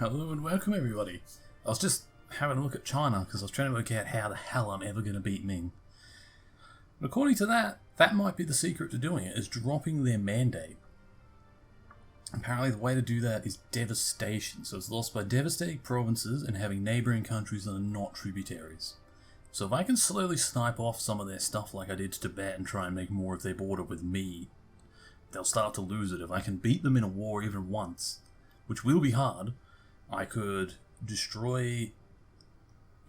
Hello and welcome everybody. I was just having a look at China because I was trying to work out how the hell I'm ever going to beat Ming. But according to that might be the secret to doing it, is dropping their mandate. Apparently the way to do that is devastation, so it's lost by devastating provinces and having neighbouring countries that are not tributaries. So if I can slowly snipe off some of their stuff like I did to Tibet and try and make more of their border with me, they'll start to lose it. If I can beat them in a war even once, which will be hard, I could destroy,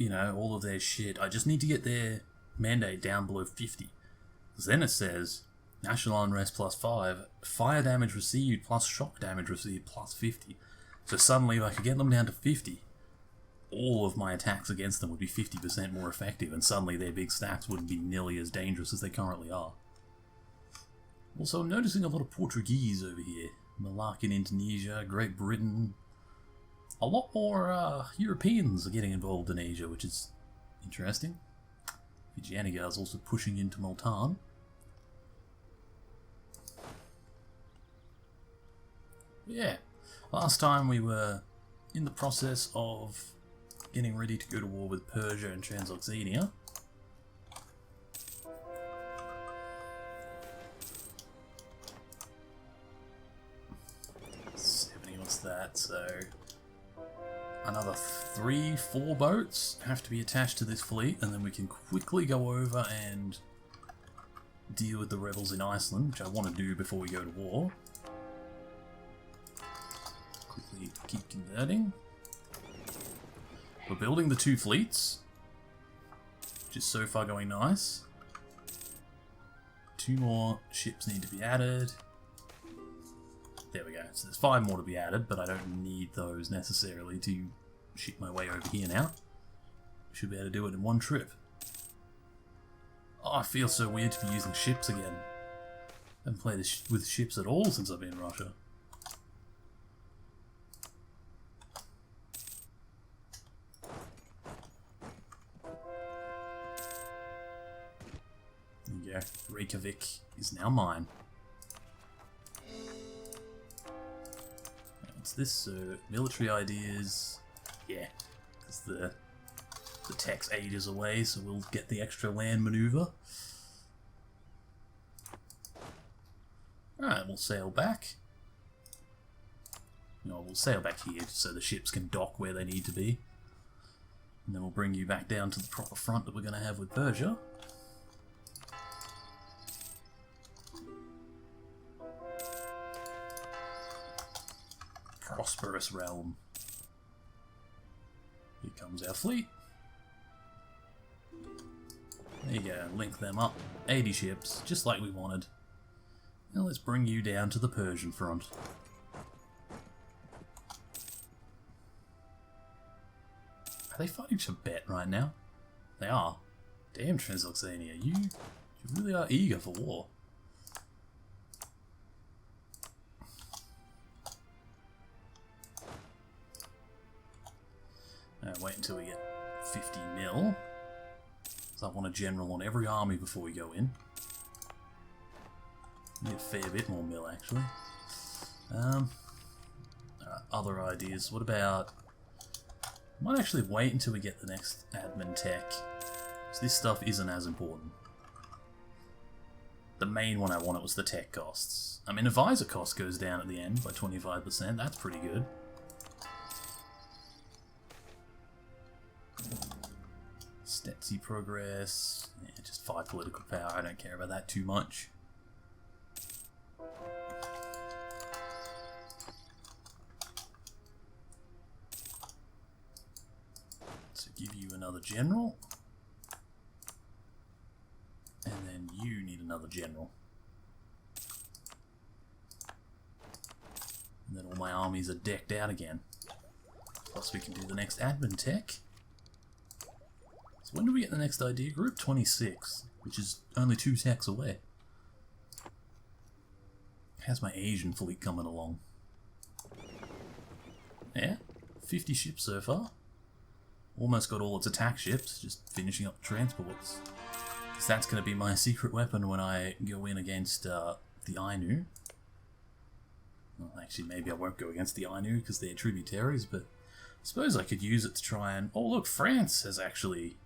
all of their shit. I just need to get their mandate down below 50. Because then it says, national unrest plus 5, fire damage received plus shock damage received plus 50. So suddenly if I could get them down to 50, all of my attacks against them would be 50% more effective, and suddenly their big stacks wouldn't be nearly as dangerous as they currently are. Also, I'm noticing a lot of Portuguese over here. Malacca in Indonesia, Great Britain. A lot more Europeans are getting involved in Asia, which is interesting. Fijianiga is also pushing into Multan. Yeah, last time we were in the process of getting ready to go to war with Persia and Transoxania. What's that? So another 3-4 boats have to be attached to this fleet, and then we can quickly go over and deal with the rebels in Iceland, which I want to do before we go to war. Quickly keep converting. We're building the 2 fleets, which is so far going nice. 2 more ships need to be added. There we go. So there's 5 more to be added, but I don't need those necessarily to ship my way over here now. Should be able to do it in one trip. Oh, I feel so weird to be using ships again. I haven't played with ships at all since I've been in Russia. There you go. Reykjavik is now mine. What's this? Military ideas. Yeah, because the tech's ages away, so we'll get the extra land maneuver. Alright, we'll sail back. No, we'll sail back here so the ships can dock where they need to be. And then we'll bring you back down to the proper front that we're going to have with Persia. Prosperous realm. Here comes our fleet. There you go, link them up. 80 ships, just like we wanted. Now let's bring you down to the Persian front. Are they fighting Tibet right now? They are. Damn, Transoxania, you really are eager for war. Wait until we get 50 mil. So I want a general on every army before we go in. Need a fair bit more mil, actually. Other ideas. What about... I might actually wait until we get the next admin tech. So this stuff isn't as important. The main one I wanted was the tech costs. I mean, advisor cost goes down at the end by 25%. That's pretty good. Stetsi progress, yeah, just 5 political power, I don't care about that too much. So give you another general, and then you need another general. And then all my armies are decked out again. Plus we can do the next admin tech. So when do we get the next idea group? 26, which is only 2 techs away. How's my Asian fleet coming along? Yeah, 50 ships so far. Almost got all its attack ships, just finishing up transports. Because that's going to be my secret weapon when I go in against the Ainu. Well, actually, maybe I won't go against the Ainu because they're tributaries, but Suppose I could use it to try and... Oh look, France has actually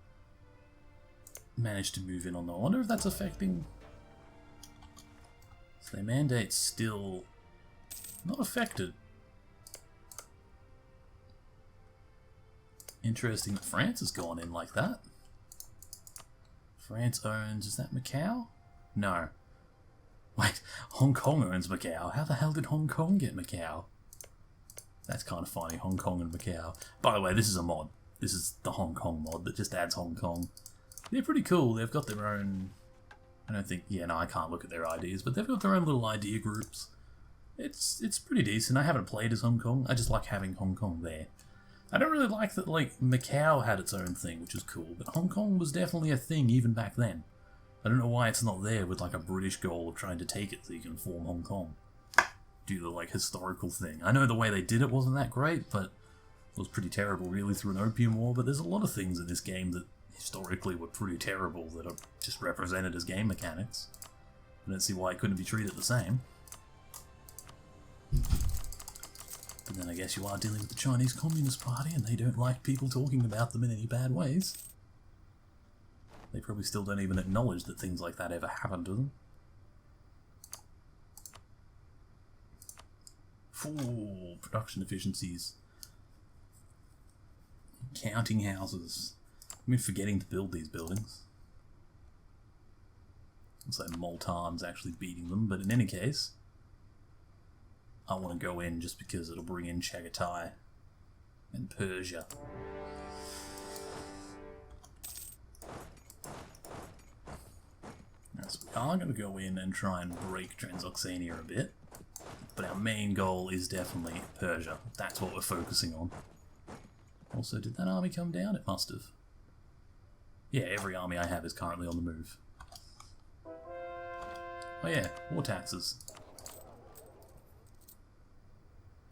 managed to move in on that. I wonder if that's affecting... So their mandate's still not affected. Interesting that France has gone in like that. France owns... Is that Macau? No. Wait, Hong Kong owns Macau. How the hell did Hong Kong get Macau? That's kind of funny, Hong Kong and Macau. By the way, this is a mod. This is the Hong Kong mod that just adds Hong Kong. They're pretty cool. They've got their own... I don't think... Yeah, no, I can't look at their IDs, but they've got their own little idea groups. It's pretty decent. I haven't played as Hong Kong. I just like having Hong Kong there. I don't really like that, like, Macau had its own thing, which is cool, but Hong Kong was definitely a thing even back then. I don't know why it's not there with, like, a British goal of trying to take it so you can form Hong Kong. Do the, like, historical thing. I know the way they did it wasn't that great, but it was pretty terrible, really, through an opium war, but there's a lot of things in this game that historically were pretty terrible that are just represented as game mechanics. I don't see why it couldn't be treated the same. But then I guess you are dealing with the Chinese Communist Party, and they don't like people talking about them in any bad ways. They probably still don't even acknowledge that things like that ever happened to them. Ooh, production efficiencies. Counting houses. I've been forgetting to build these buildings. Looks like Multan's actually beating them, but in any case, I want to go in just because it'll bring in Chagatai and Persia. So we are going to go in and try and break Transoxania a bit. But our main goal is definitely Persia. That's what we're focusing on. Also, did that army come down? It must have. Yeah, every army I have is currently on the move. Oh yeah, war taxes.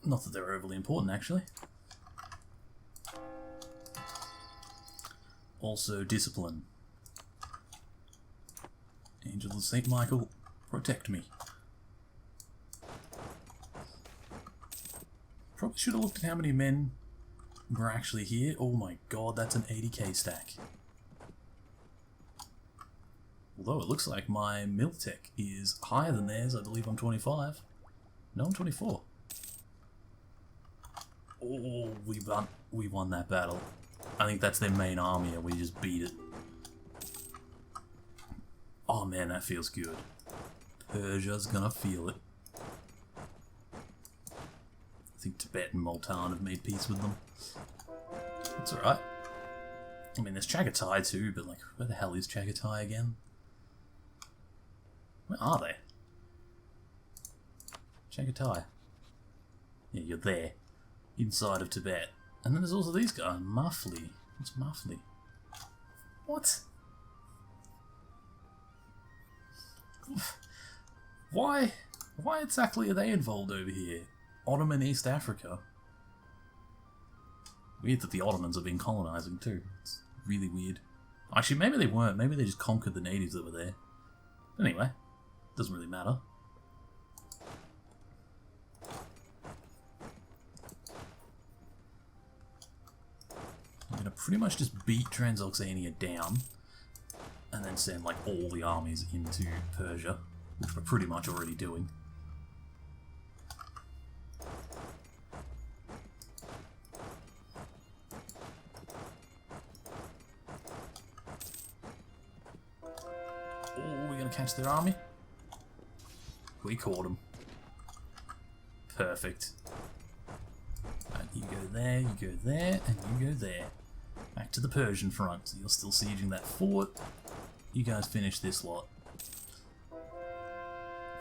Not that they're overly important, actually. Also, discipline. Angel of St. Michael, protect me. Probably should have looked at how many men were actually here. Oh my god, that's an 80k stack. Although it looks like my Miltech is higher than theirs. I believe I'm 25. No, I'm 24. Oh, we won that battle. I think that's their main army and we just beat it. Oh man, that feels good. Persia's gonna feel it. I think Tibet and Multan have made peace with them. That's alright. I mean, there's Chagatai too, but like, where the hell is Chagatai again? Where are they? Chagatai. Yeah, you're there. Inside of Tibet. And then there's also these guys. Muffley. What's Muffley? What? Why exactly are they involved over here? Ottoman East Africa. Weird that the Ottomans have been colonizing too. It's really weird. Actually, maybe they weren't. Maybe they just conquered the natives that were there. Anyway, doesn't really matter. I'm gonna pretty much just beat Transoxania down and then send like all the armies into Persia, which we're pretty much already doing. Oh, we're gonna catch their army. We caught them. Perfect. Right, you go there, and you go there. Back to the Persian front. So you're still sieging that fort. You guys finish this lot. I'm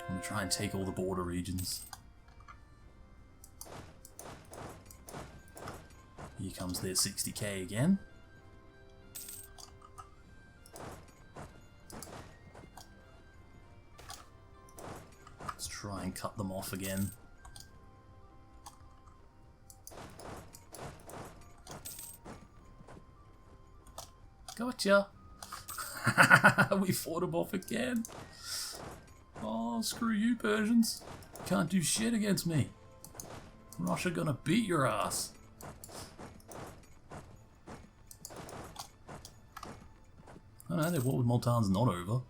gonna try and take all the border regions. Here comes their 60k again. Let's try and cut them off again. Gotcha! We fought them off again. Oh, screw you, Persians. Can't do shit against me. Russia gonna beat your ass. Oh no, their war with Multan's not over.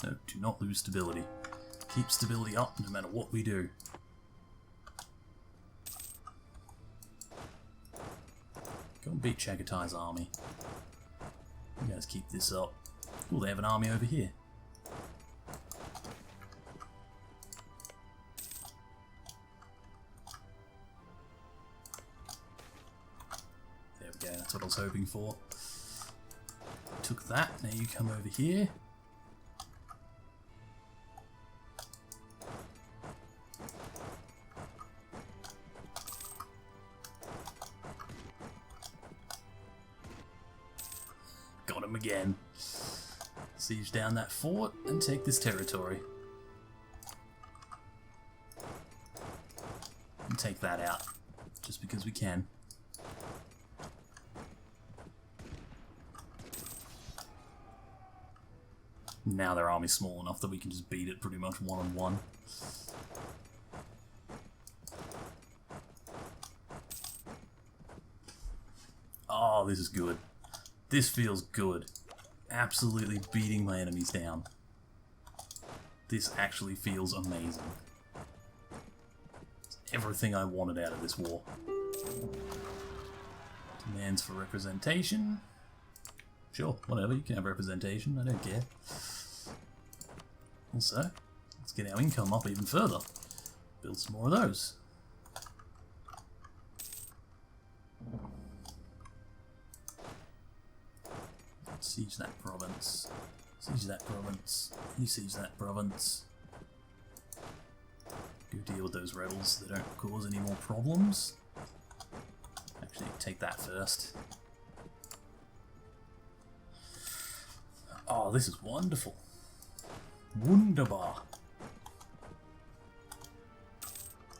No, do not lose stability. Keep stability up no matter what we do. Go and beat Chagatai's army. You guys keep this up. Oh, they have an army over here. There we go, that's what I was hoping for. Took that, now you come over here. Got him again. Siege down that fort and take this territory. And take that out, just because we can. Now their army's small enough that we can just beat it pretty much one-on-one. Oh, this is good. This feels good. Absolutely beating my enemies down. This actually feels amazing. It's everything I wanted out of this war. Demands for representation. Sure, whatever, you can have representation, I don't care. Also, let's get our income up even further. Build some more of those. Siege that province. Siege that province. You siege that province. Go deal with those rebels. They don't cause any more problems. Actually, take that first. Oh, this is wonderful. Wunderbar.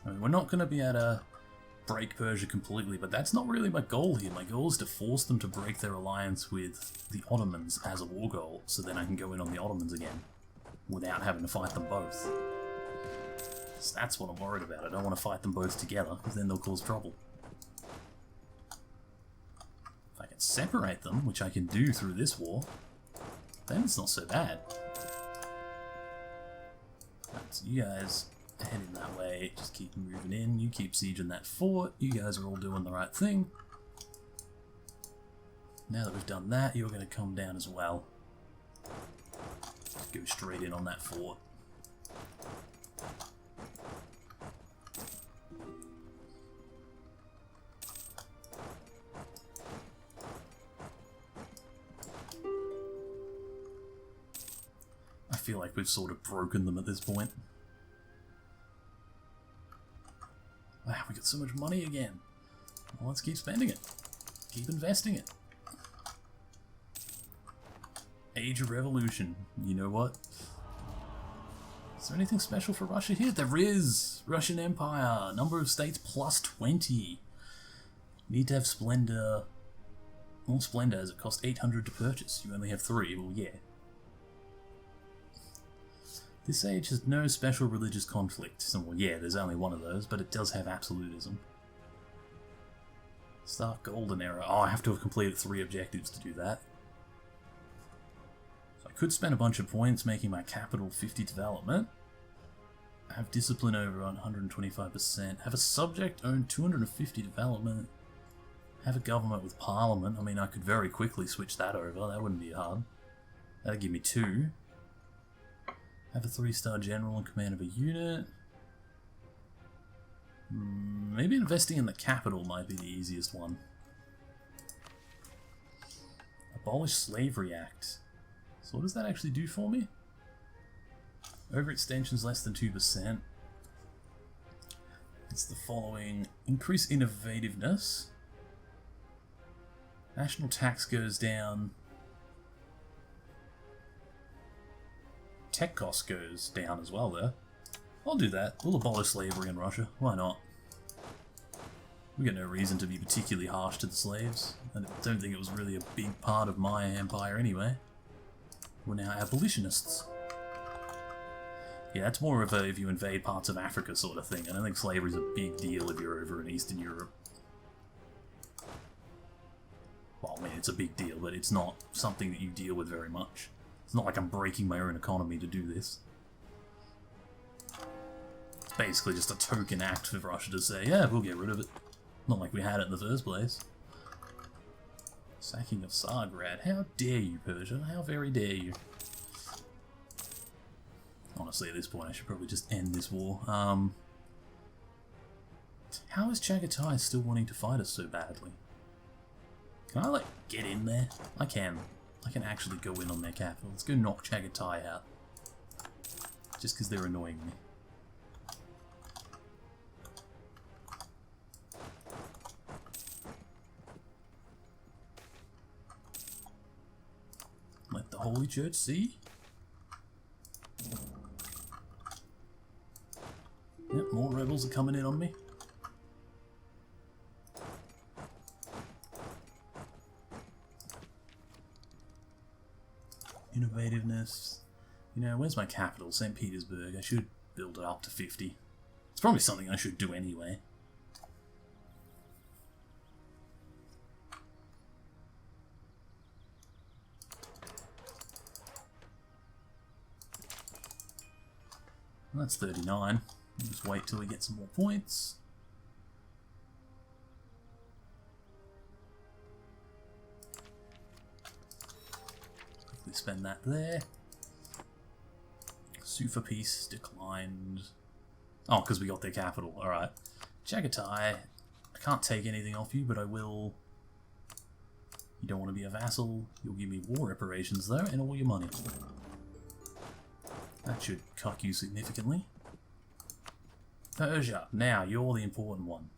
I mean, we're not going to be able to break Persia completely, but that's not really my goal here. My goal is to force them to break their alliance with the Ottomans as a war goal, so then I can go in on the Ottomans again, without having to fight them both. So that's what I'm worried about. I don't want to fight them both together, because then they'll cause trouble. If I can separate them, which I can do through this war, then it's not so bad. Right, so you guys heading that way, just keep moving in, you keep sieging that fort, you guys are all doing the right thing. Now that we've done that, you're going to come down as well. Just go straight in on that fort. I feel like we've sort of broken them at this point. Wow, we got so much money again. Well, let's keep spending it. Keep investing it. Age of Revolution. You know what? Is there anything special for Russia here? There is! Russian Empire. Number of states plus 20. Need to have Splendor. More Splendor as it costs 800 to purchase. You only have 3. Well, yeah. This age has no special religious conflict. So, well, yeah, there's only one of those, but it does have absolutism. Start Golden Era. Oh, I have to have completed 3 objectives to do that. So I could spend a bunch of points making my capital 50 development. Have discipline over 125%. Have a subject own 250 development. Have a government with parliament. I mean, I could very quickly switch that over. That wouldn't be hard. That'd give me 2. Have a 3-star general in command of a unit. Maybe investing in the capital might be the easiest one. Abolish Slavery Act. So what does that actually do for me? Overextension's less than 2%. It's the following. Increase innovativeness. National tax goes down. Tech cost goes down as well there. I'll do that. We'll abolish slavery in Russia. Why not? We got no reason to be particularly harsh to the slaves. I don't think it was really a big part of my empire anyway. We're now abolitionists. Yeah, that's more of a if you invade parts of Africa sort of thing. I don't think slavery's a big deal if you're over in Eastern Europe. Well, I mean, it's a big deal, but it's not something that you deal with very much. It's not like I'm breaking my own economy to do this. It's basically just a token act for Russia to say, yeah, we'll get rid of it. Not like we had it in the first place. Sacking of Tsargrad. How dare you, Persia? How very dare you? Honestly, at this point, I should probably just end this war. How is Chagatai still wanting to fight us so badly? Can I, like, get in there? I can. I can actually go in on their capital. Let's go knock Chagatai out. Just because they're annoying me. Let the Holy Church see. Yep, more rebels are coming in on me. Innovativeness. You know, where's my capital? St. Petersburg. I should build it up to 50. It's probably something I should do anyway. That's 39. We'll just wait till we get some more points. Quickly spend that there. Sue for peace declined. Oh, because we got their capital. Alright. Chagatai, I can't take anything off you, but I will. You don't want to be a vassal. You'll give me war reparations though, and all your money. That should cut you significantly. Persia, now you're the important one.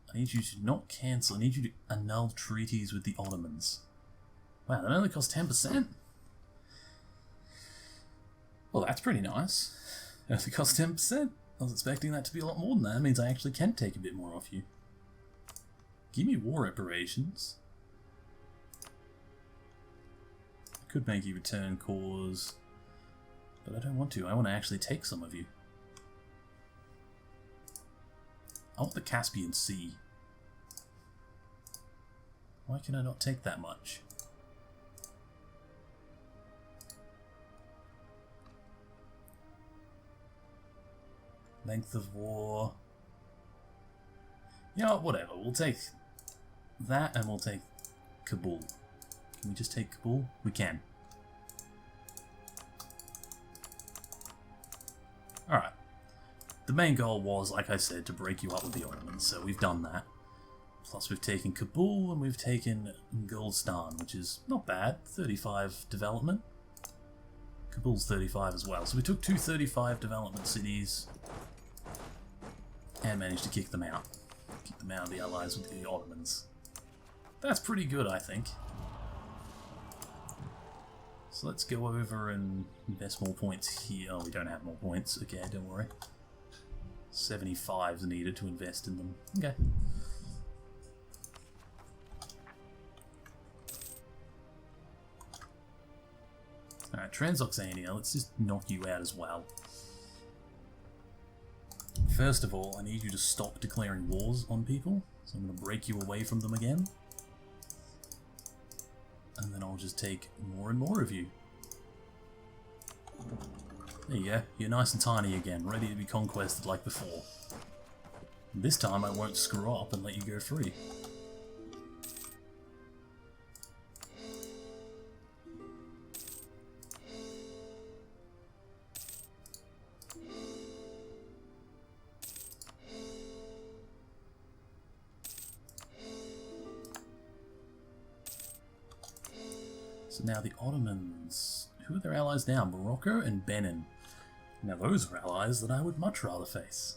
I need you to not cancel. I need you to annul treaties with the Ottomans. Wow, that only costs 10%? Well, that's pretty nice. It only costs 10%. I was expecting that to be a lot more than that. That means I actually can take a bit more off you. Give me war reparations. I could make you return cause, but I don't want to. I want to actually take some of you. I want the Caspian Sea. Why can I not take that much? Length of war. Yeah, whatever. We'll take that and we'll take Kabul. Can we just take Kabul? We can. Alright. The main goal was, like I said, to break you up with the Ottomans, so we've done that. Plus we've taken Kabul and we've taken Golestan, which is not bad. 35 development. Kabul's 35 as well. So we took two 35 development cities and managed to kick them out. Kick them out of the allies with the Ottomans. That's pretty good, I think. So let's go over and invest more points here. Oh, we don't have more points. Okay, don't worry. 75 is needed to invest in them. Okay. Alright, Transoxania, let's just knock you out as well. First of all, I need you to stop declaring wars on people. So I'm going to break you away from them again. And then I'll just take more and more of you. There you go. You're nice and tiny again, ready to be conquested like before. And this time I won't screw up and let you go free. So now the Ottomans, who are their allies now? Morocco and Benin. Now those are allies that I would much rather face.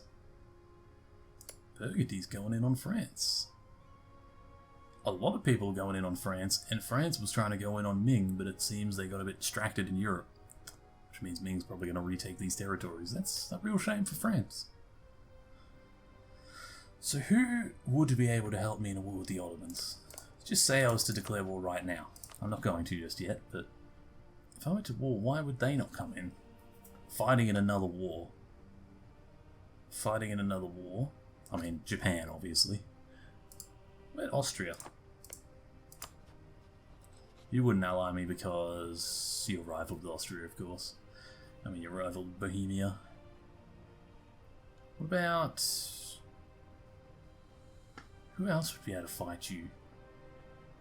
Burgundy's going in on France. A lot of people going in on France, and France was trying to go in on Ming, but it seems they got a bit distracted in Europe. Which means Ming's probably going to retake these territories. That's a real shame for France. So who would be able to help me in a war with the Ottomans? Just say I was to declare war right now. I'm not going to just yet, but if I went to war, why would they not come in? Fighting in another war. Fighting in another war. I mean, Japan, obviously. Where's Austria? You wouldn't ally me because you're rivaled with Austria, of course. I mean, you're rivaled Bohemia. What about... who else would be able to fight you?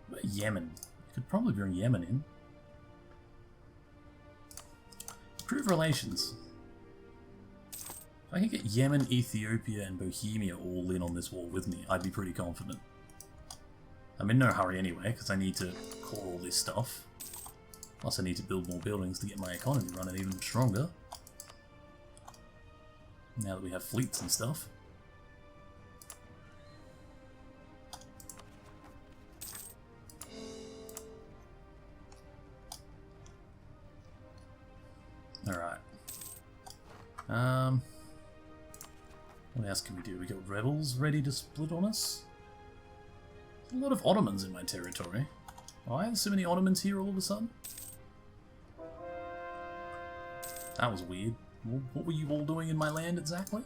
What about Yemen? You could probably bring Yemen in. Improve relations. If I can get Yemen, Ethiopia, and Bohemia all in on this war with me, I'd be pretty confident. I'm in no hurry anyway, because I need to core all this stuff. Plus I need to build more buildings to get my economy running even stronger. Now that we have fleets and stuff. Alright. What else can we do? We got rebels ready to split on us. A lot of Ottomans in my territory. Why are there so many Ottomans here all of a sudden? That was weird. What were you all doing in my land exactly?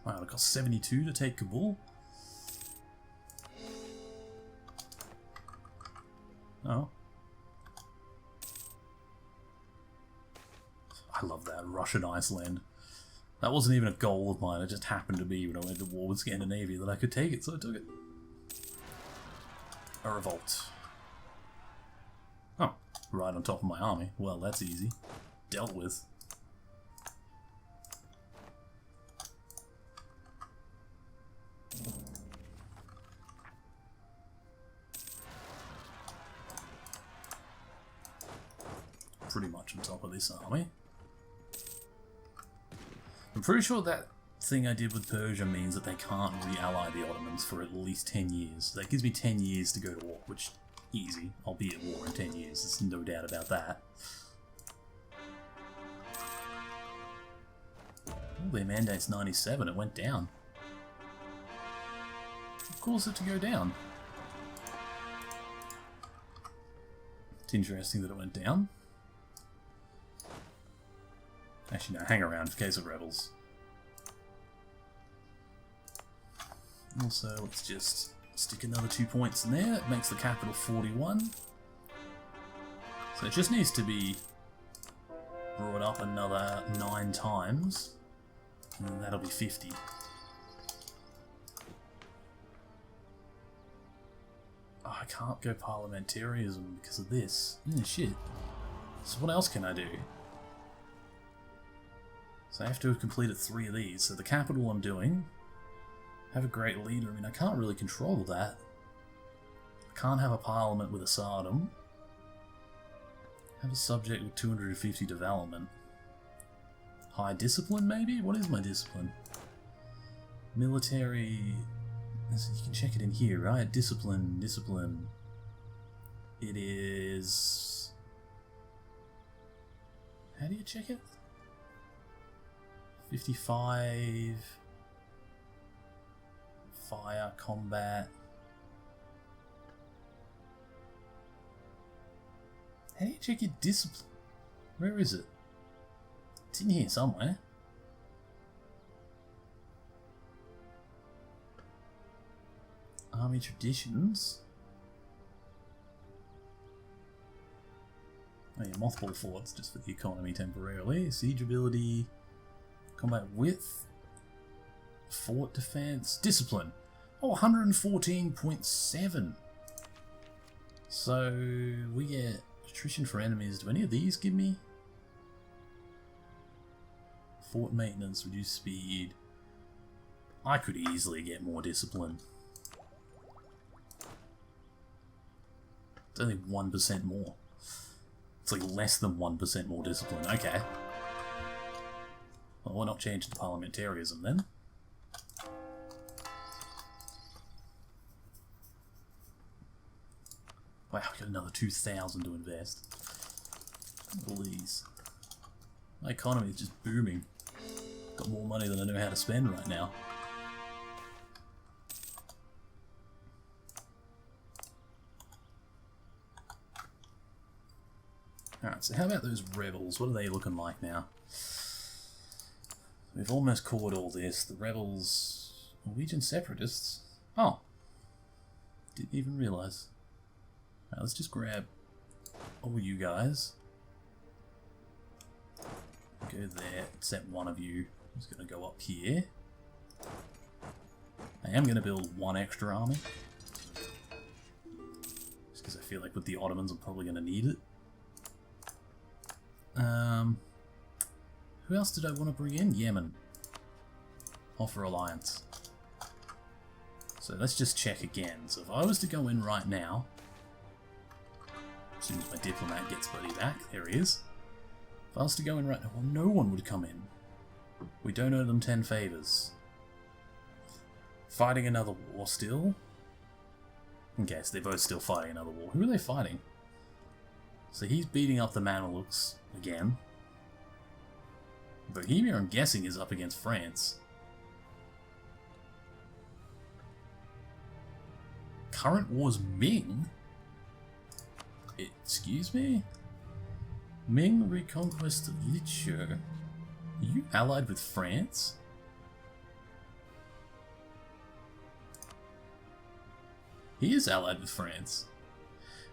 Wow, it cost 72 to take Kabul. Oh. I love that. Russian Iceland. That wasn't even a goal of mine, it just happened to be when I went to war with Scandinavia that I could take it, so I took it. A revolt. Oh, right on top of my army. Well, that's easy. Dealt with. Pretty much on top of this army. I'm pretty sure that thing I did with Persia means that they can't re-ally the Ottomans for at least 10 years. That gives me 10 years to go to war, which, easy. I'll be at war in 10 years, there's no doubt about that. Oh, their mandate's 97, it went down. Of course it to go down. It's interesting that it went down. Actually, no, hang around in case of rebels. Also, let's just stick another 2 points in there. That makes the capital 41. So it just needs to be brought up another 9 times. And then that'll be 50. Oh, I can't go parliamentarism because of this. Shit. So what else can I do? So I have to have completed 3 of these. So the capital I'm doing. Have a great leader. I mean, I can't really control that. I can't have a parliament with a Tsardom. Have a subject with 250 development. High discipline, maybe? What is my discipline? Military... You can check it in here, right? Discipline, discipline. It is... How do you check it? 55... Fire, combat... How do you check your discipline? Where is it? It's in here somewhere. Army traditions. Oh yeah, mothball forts just for the economy temporarily. Siege ability, combat width, fort defense, discipline. Oh, 114.7. So we get attrition for enemies. Do any of these give me? Fort maintenance, reduce speed. I could easily get more discipline. It's only 1% more. It's like less than 1% more discipline. Okay. Well, why not change to parliamentarism then? Wow, we got another 2,000 to invest. Please. My economy is just booming. Got more money than I know how to spend right now. Alright, so how about those rebels? What are they looking like now? We've almost caught all this. The rebels... Norwegian separatists? Oh. Didn't even realise. Right, let's just grab all you guys. Go there, except one of you is going to go up here. I am going to build one extra army. Just because I feel like with the Ottomans I'm probably going to need it. Who else did I want to bring in? Yemen. Offer alliance. So let's just check again. So if I was to go in right now, as soon as my diplomat gets buddy back, there he is. If I was to go in right now, well, no one would come in. We don't owe them 10 favours. Fighting another war still? Okay, so they're both still fighting another war. Who are they fighting? So he's beating up the Mamelukes again. Bohemia, I'm guessing, is up against France. Current war's Ming? Excuse me? Ming reconquest of Lichur. Are you allied with France? He is allied with France.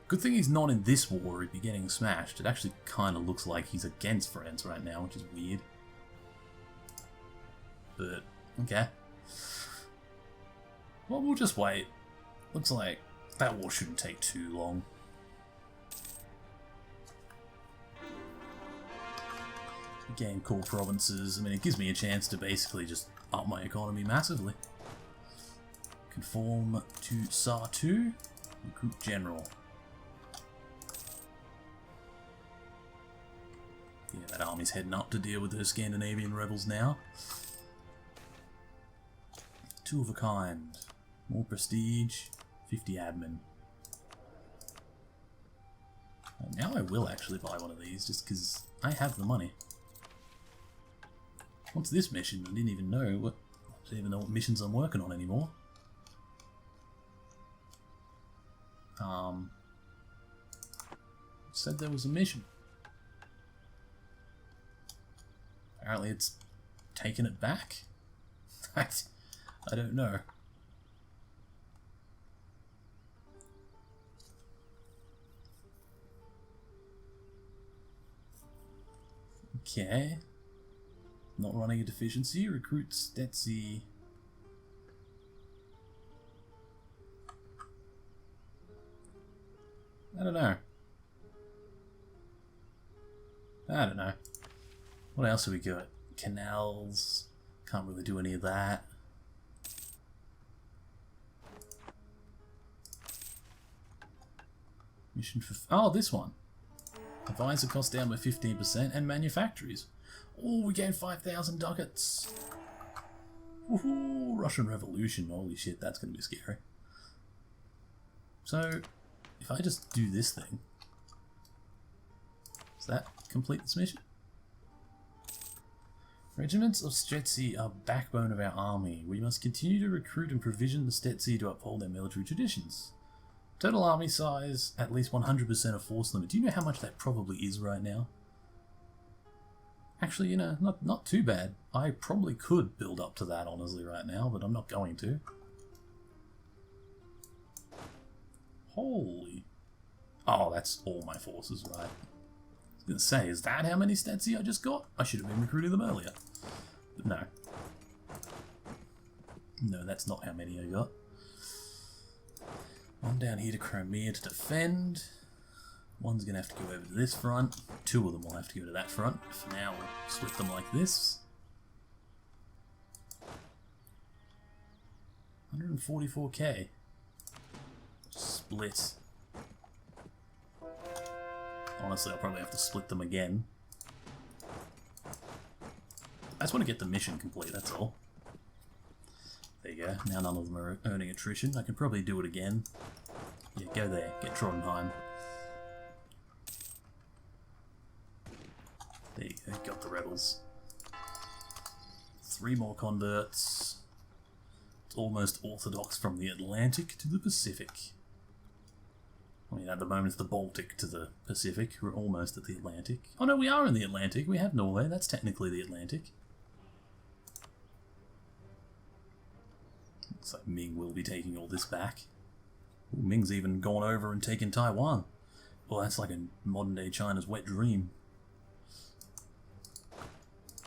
Good thing he's not in this war, he'd be getting smashed. It actually kind of looks like he's against France right now, which is weird. But, okay. Well, we'll just wait. Looks like that war shouldn't take too long. Gain cool provinces. I mean, it gives me a chance to basically just up my economy massively. Conform to Tsar 2. Recruit General. Yeah, that army's heading up to deal with those Scandinavian rebels now. 2 of a kind. More prestige. 50 admin. Now I will actually buy one of these, just because I have the money. What's this mission? I didn't even know what missions I'm working on anymore. Said there was a mission. Apparently it's taken it back. I don't know. Okay. Not running a deficiency. Recruit Stetsi. I don't know. What else have we got? Canals. Can't really do any of that. Mission for... Oh, this one. Advisor cost down by 15% and manufactories. Oh, we gained 5,000 ducats. Woohoo! Russian Revolution. Holy shit, that's going to be scary. So, if I just do this thing, does that complete this mission? Regiments of Stetsi are backbone of our army. We must continue to recruit and provision the Stetsi to uphold their military traditions. Total army size, at least 100% of force limit. Do you know how much that probably is right now? Actually, you know, not too bad. I probably could build up to that, honestly, right now, but I'm not going to. Holy... Oh, that's all my forces, right. I was going to say, is that how many Stetsi I just got? I should have been recruiting them earlier. But no. No, that's not how many I got. One down here to Crimea to defend. One's going to have to go over to this front. 2 of them will have to go to that front. For now, we'll split them like this. 144k. Split. Honestly, I'll probably have to split them again. I just want to get the mission complete, that's all. There you go. Now none of them are earning attrition. I can probably do it again. Yeah, go there. Get Trondheim. There you go. Got the rebels. 3 more converts. It's almost Orthodox from the Atlantic to the Pacific. I mean, at the moment it's the Baltic to the Pacific. We're almost at the Atlantic. Oh no, we are in the Atlantic. We have Norway. That's technically the Atlantic. So Ming will be taking all this back. Ooh, Ming's even gone over and taken Taiwan. Well, that's like a modern-day China's wet dream.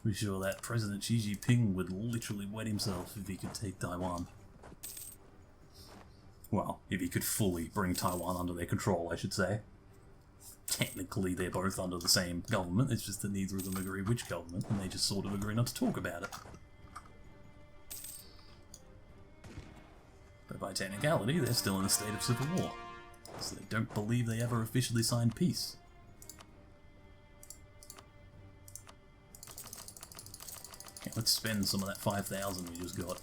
Pretty sure that President Xi Jinping would literally wet himself if he could take Taiwan. Well, if he could fully bring Taiwan under their control, I should say. Technically, they're both under the same government, it's just that neither of them agree which government, and they just sort of agree not to talk about it. But by technicality, they're still in a state of civil war, so they don't believe they ever officially signed peace. Okay, let's spend some of that 5,000 we just got.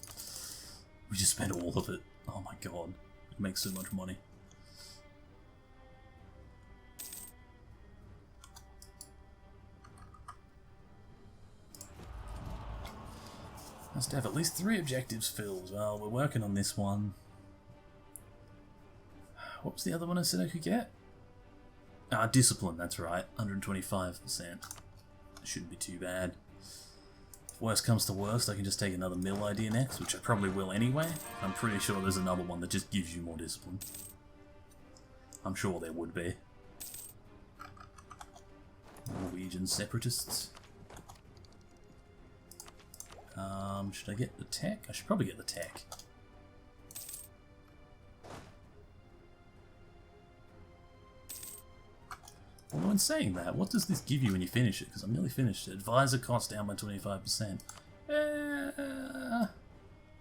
We just spent all of it. Oh my god, it makes so much money. Must have at least 3 objectives filled. Well, we're working on this one. What was the other one I said I could get? Ah, discipline, that's right. 125%. Shouldn't be too bad. If worst comes to worst, I can just take another mill idea next, which I probably will anyway. I'm pretty sure there's another one that just gives you more discipline. I'm sure there would be. Norwegian separatists. Should I get the tech? I should probably get the tech. Although in saying that, what does this give you when you finish it? Because I'm nearly finished it. Advisor cost down by 25%.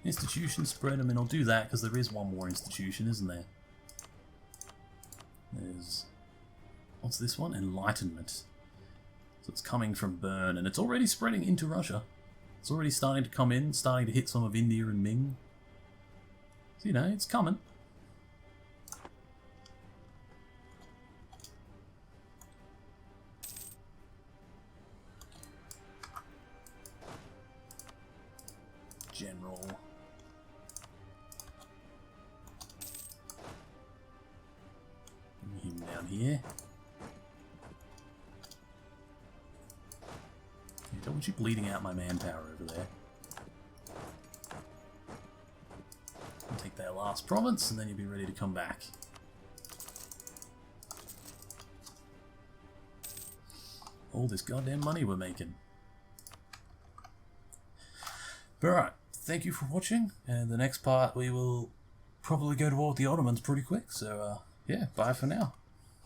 Institution spread. I mean, I'll do that because there is one more institution, isn't there? There's... What's this one? Enlightenment. So it's coming from Bern, and it's already spreading into Russia. It's already starting to come in, starting to hit some of India and Ming. So, you know, it's coming. General. Bring him down here. Don't want you bleeding out my manpower over there. I'll take their last province and then you'll be ready to come back. All this goddamn money we're making. Alright, thank you for watching, and the next part we will probably go to war with the Ottomans pretty quick, so yeah, bye for now.